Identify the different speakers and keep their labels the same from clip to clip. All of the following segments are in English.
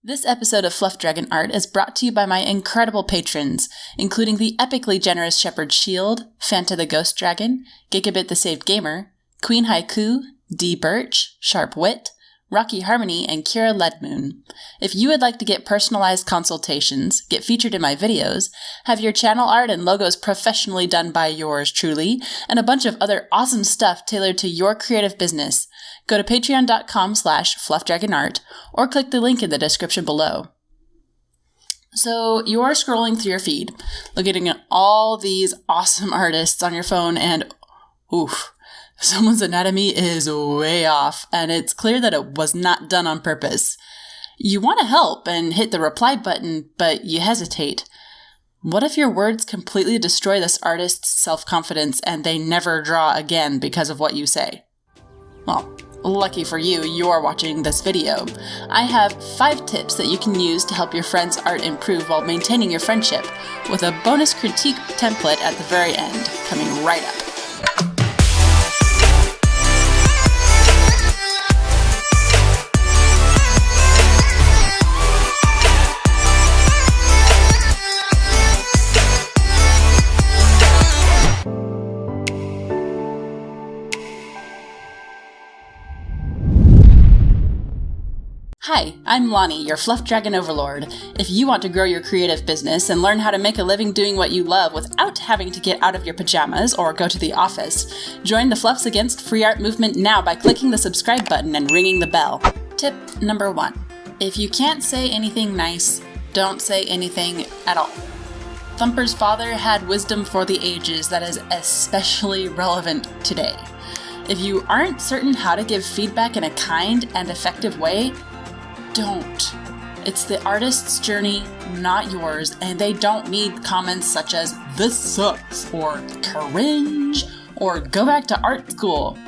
Speaker 1: This episode of Fluff Dragon Art is brought to you by my incredible patrons, including the epically generous Shepherd Shield, Fanta the Ghost Dragon, Gigabit the Saved Gamer, Queen Haiku, D Birch, Sharp Wit, Rocky Harmony, and Kira Ledmoon. If you would like to get personalized consultations, get featured in my videos, have your channel art and logos professionally done by yours truly, and a bunch of other awesome stuff tailored to your creative business, go to patreon.com/fluffdragonart or click the link in the description below. So you're scrolling through your feed, looking at all these awesome artists on your phone, and oof, someone's anatomy is way off, and it's clear that it was not done on purpose. You want to help and hit the reply button, but you hesitate. What if your words completely destroy this artist's self-confidence and they never draw again because of what you say? Well, lucky for you, you're watching this video. I have 5 tips that you can use to help your friend's art improve while maintaining your friendship, with a bonus critique template at the very end, coming right up. Hi, I'm Lonnie, your Fluff Dragon Overlord. If you want to grow your creative business and learn how to make a living doing what you love without having to get out of your pajamas or go to the office, join the Fluffs Against Free Art movement now by clicking the subscribe button and ringing the bell. Tip number 1. If you can't say anything nice, don't say anything at all. Thumper's father had wisdom for the ages that is especially relevant today. If you aren't certain how to give feedback in a kind and effective way, don't. It's the artist's journey, not yours, and they don't need comments such as, "This sucks," or "cringe," or "go back to art school."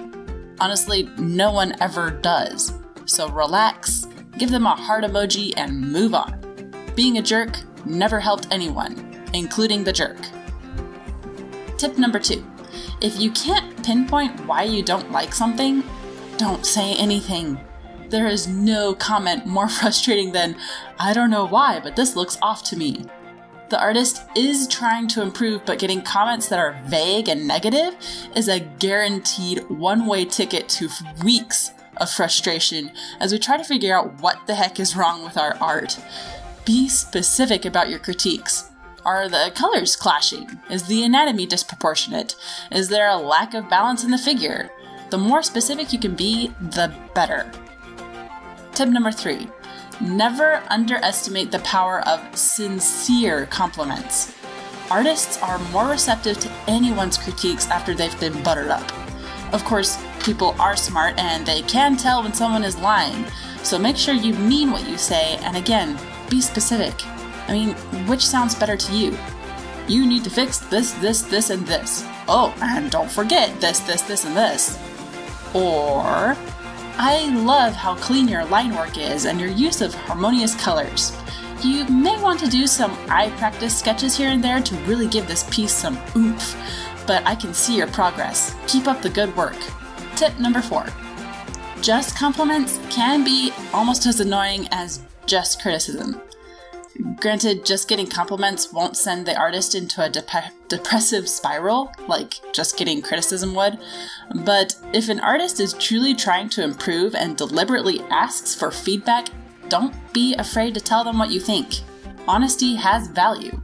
Speaker 1: Honestly, no one ever does. So relax, give them a heart emoji, and move on. Being a jerk never helped anyone, including the jerk. Tip number 2. If you can't pinpoint why you don't like something, don't say anything. There is no comment more frustrating than, "I don't know why, but this looks off to me." The artist is trying to improve, but getting comments that are vague and negative is a guaranteed one-way ticket to weeks of frustration as we try to figure out what the heck is wrong with our art. Be specific about your critiques. Are the colors clashing? Is the anatomy disproportionate? Is there a lack of balance in the figure? The more specific you can be, the better. Tip number 3. Never underestimate the power of sincere compliments. Artists are more receptive to anyone's critiques after they've been buttered up. Of course, people are smart and they can tell when someone is lying, so make sure you mean what you say, and again, be specific. I mean, which sounds better to you? You need to fix this, and this. Oh, and don't forget this, and this. Or, I love how clean your line work is and your use of harmonious colors. You may want to do some eye practice sketches here and there to really give this piece some oomph, but I can see your progress. Keep up the good work. Tip number 4. Just compliments can be almost as annoying as just criticism. Granted, just getting compliments won't send the artist into a depressive spiral, like just getting criticism would, but if an artist is truly trying to improve and deliberately asks for feedback, don't be afraid to tell them what you think. Honesty has value.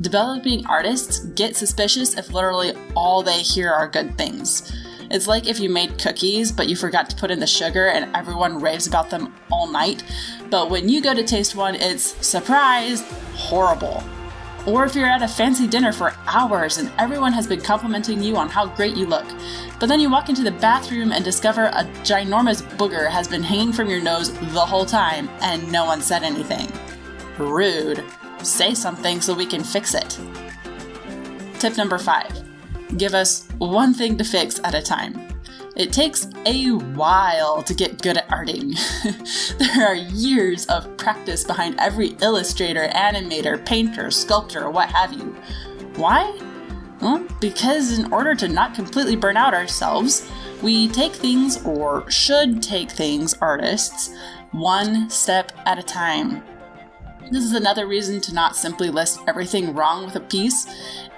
Speaker 1: Developing artists get suspicious if literally all they hear are good things. It's like if you made cookies, but you forgot to put in the sugar and everyone raves about them all night, but when you go to taste one, it's, surprise, horrible. Or if you're at a fancy dinner for hours and everyone has been complimenting you on how great you look, but then you walk into the bathroom and discover a ginormous booger has been hanging from your nose the whole time and no one said anything. Rude. Say something so we can fix it. Tip number 5. Give us one thing to fix at a time. It takes a while to get good at arting. There are years of practice behind every illustrator, animator, painter, sculptor, what have you. Why? Well, because in order to not completely burn out ourselves, we take things, or should take things, artists, one step at a time. This is another reason to not simply list everything wrong with a piece.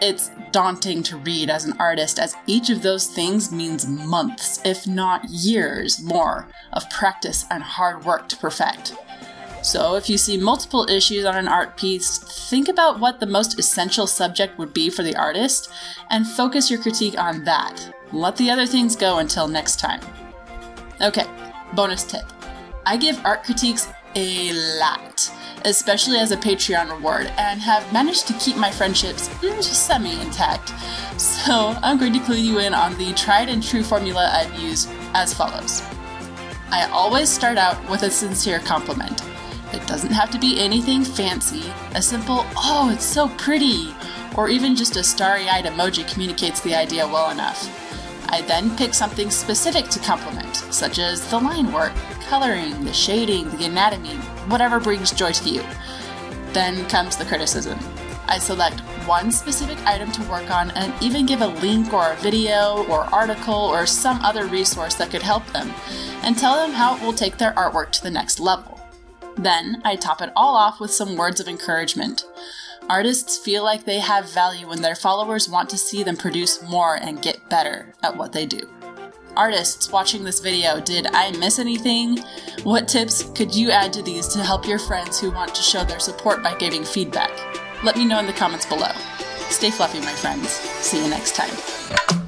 Speaker 1: It's daunting to read as an artist, as each of those things means months, if not years, more of practice and hard work to perfect. So if you see multiple issues on an art piece, think about what the most essential subject would be for the artist and focus your critique on that. Let the other things go until next time. Okay, bonus tip. I give art critiques a lot, especially as a Patreon reward, and have managed to keep my friendships semi-intact. So I'm going to clue you in on the tried and true formula I've used as follows. I always start out with a sincere compliment. It doesn't have to be anything fancy. A simple, "Oh, it's so pretty," or even just a starry-eyed emoji communicates the idea well enough. I then pick something specific to compliment, such as the line work, the coloring, the shading, the anatomy, whatever brings joy to you. Then comes the criticism. I select one specific item to work on and even give a link or a video or article or some other resource that could help them, and tell them how it will take their artwork to the next level. Then I top it all off with some words of encouragement. Artists feel like they have value when their followers want to see them produce more and get better at what they do. Artists watching this video, did I miss anything? What tips could you add to these to help your friends who want to show their support by giving feedback? Let me know in the comments below. Stay fluffy, my friends. See you next time.